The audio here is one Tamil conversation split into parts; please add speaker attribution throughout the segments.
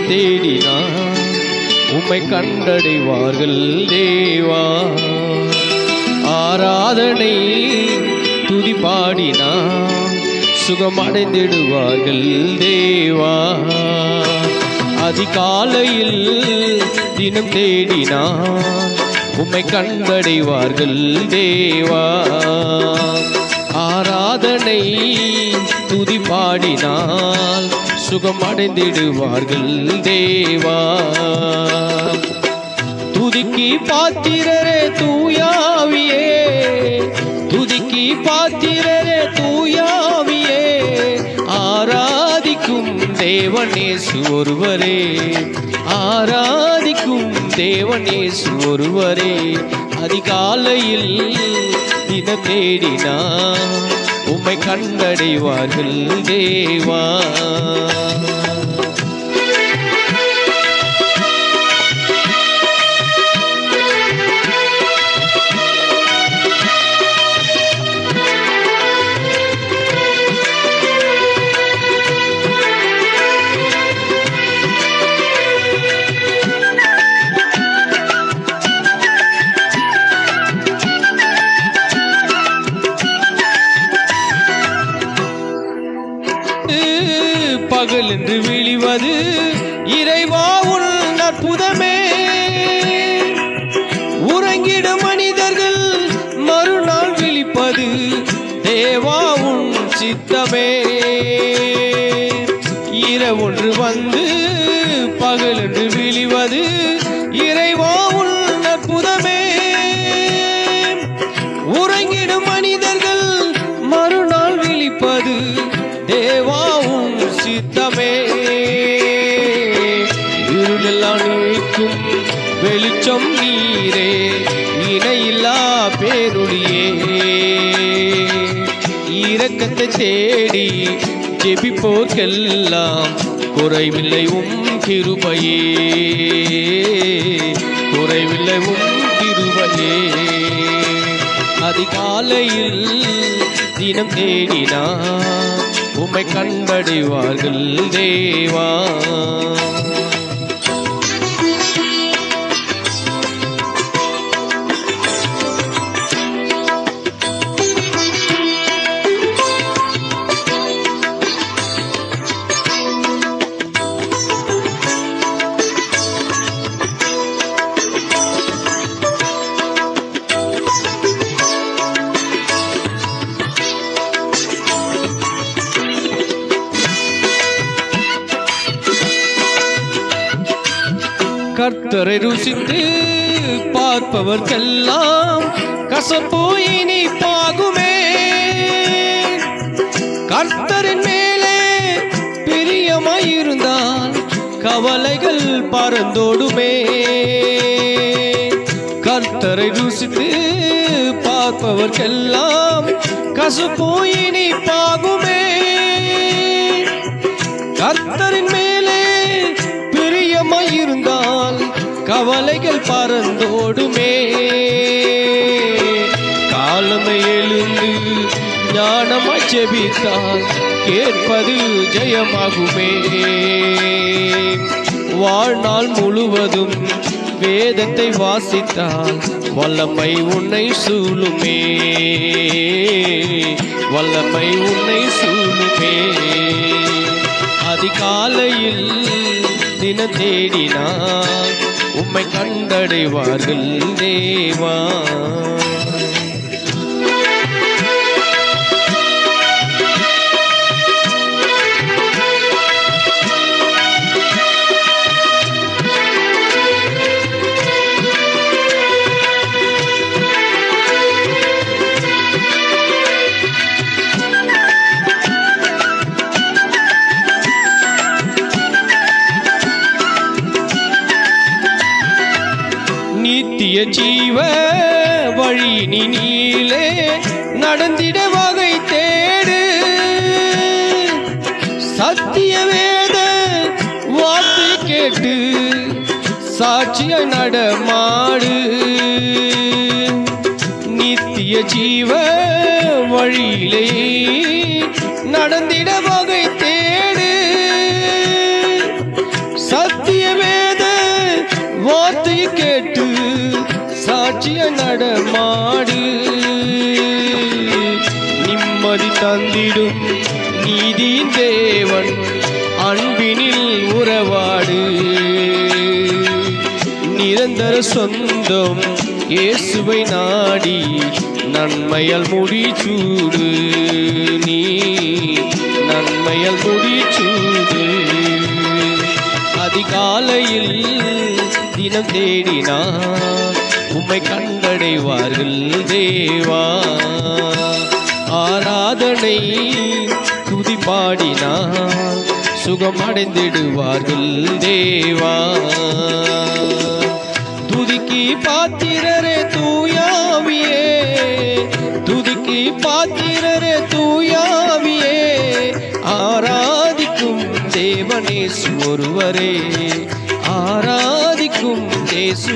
Speaker 1: தேடினார் உம்மை கண்டடைவார்கள் தேவா. ஆராதனை துதி பாடினார் சுகமடைந்திடுவார்கள் தேவா. அதிகாலையில் தினம் தேடினார் உம்மை கண்டடைவார்கள் தேவா. ஆராதனை துதி பாடினால் சுகமடைந்திடுவார்கள் தேவா. துதிக்கு பாத்திரரே தூயாவியே, துதிக்கு பாத்திரரே தூயாவியே, ஆராதிக்கும் தேவனேசு ஒருவரே, ஆராதிக்கும் தேவனேசு ஒருவரே. அதிகாலையில் தினம் தேடினார் உம்மை கண்டடைவார்கள் தேவா. பகல் என்று விழிவது இறைவா உன் அற்புதமே. உறங்கிடும் மனிதர்கள் மறுநாள் விழிப்பது தேவா உன் சித்தமே. இரவொன்று வந்து பகல் என்று விழிவது இறைவா உன் அற்புதமே. உறங்கிடும் மனிதர்கள் மறுநாள் விழிப்பது தேவா உன் சித்தமே. இருளெல்லாம் நீக்கும் வெளிச்சம் நீரே, இணையில்லா பேரொளியே. இரக்கத்தை தேடி ஜெபிப்போர்க்கெல்லாம் குறைவில்லை உம் கிருபையே, குறைவில்லை உம் கிருபையே. அதிகாலையில் தினம் தேடினார் உம்மை கண்டடைவார்கள் தேவா. கர்த்தரை ருசித்து பார்ப்பவர்க்கெல்லாம் கசப்பு இனிப்பாகுமே. கர்த்தரின் மேலே பிரியமாயிருந்தால் கவலைகள் பறந்தோடுமே. கர்த்தரை ருசித்து பார்ப்பவர்க்கெல்லாம் கசப்பு இனிப்பாகுமே. கர்த்தரின் மேலே பிரியமாயிருந்தால் கவலைகள் பறந்தோடுமே. காலமை எழுந்து ஞானமாய் ஜெபித்தால் கேட்பது ஜெயமாகுமே. வாழ்நாள் முழுவதும் வேதத்தை வாசித்தால் வல்லமை உன்னை சூழுமே, வல்லமை உன்னை சூழுமே. அதிகாலையில் தினம் தேடினார் உம்மை கண்டடைவார்கள் தேவா. நித்திய ஜீவ வழி நீலே நடந்திட வகை தேடு. சத்திய வேத வார்த்தை கேட்டு சாட்சிய நடமாடு. நித்திய ஜீவ வழியிலே நடந்திட வகை தேடு. சத்திய கேட்டு சாட்சிய நடமாடு. நிம்மதி தந்திடும் நீதியின் தேவன் அன்பினில் உறவாடு. நிரந்தர சொந்தம் இயேசுவை நாடி நன்மையால் முடிச்சூடு. நீ நன்மையால் முடிச்சூடு. அதிகாலையில் தினம் தேடினா உம்மை கண்டடைவார்கள் தேவா. ஆராதனை துதி பாடினா சுகம் அடைந்திடுவார்கள் தேவா. துதிக்கு பாத்திரரே தூயாவியே, துதிக்கு பாத்திரரே தூயாவியே. ஆராதிக்கும் தேவனேசு ஒருவரே, ஆராதிக்கும் இயேசு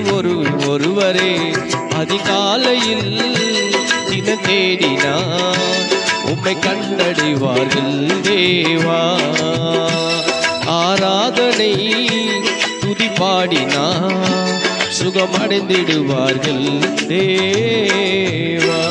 Speaker 1: ஒருவரே. அதிகாலையில் தின தேடினா உம்மை கண்டடைவார்கள் தேவா. ஆராதனை துதி பாடினா சுகமடைந்திடுவார்கள் தேவா.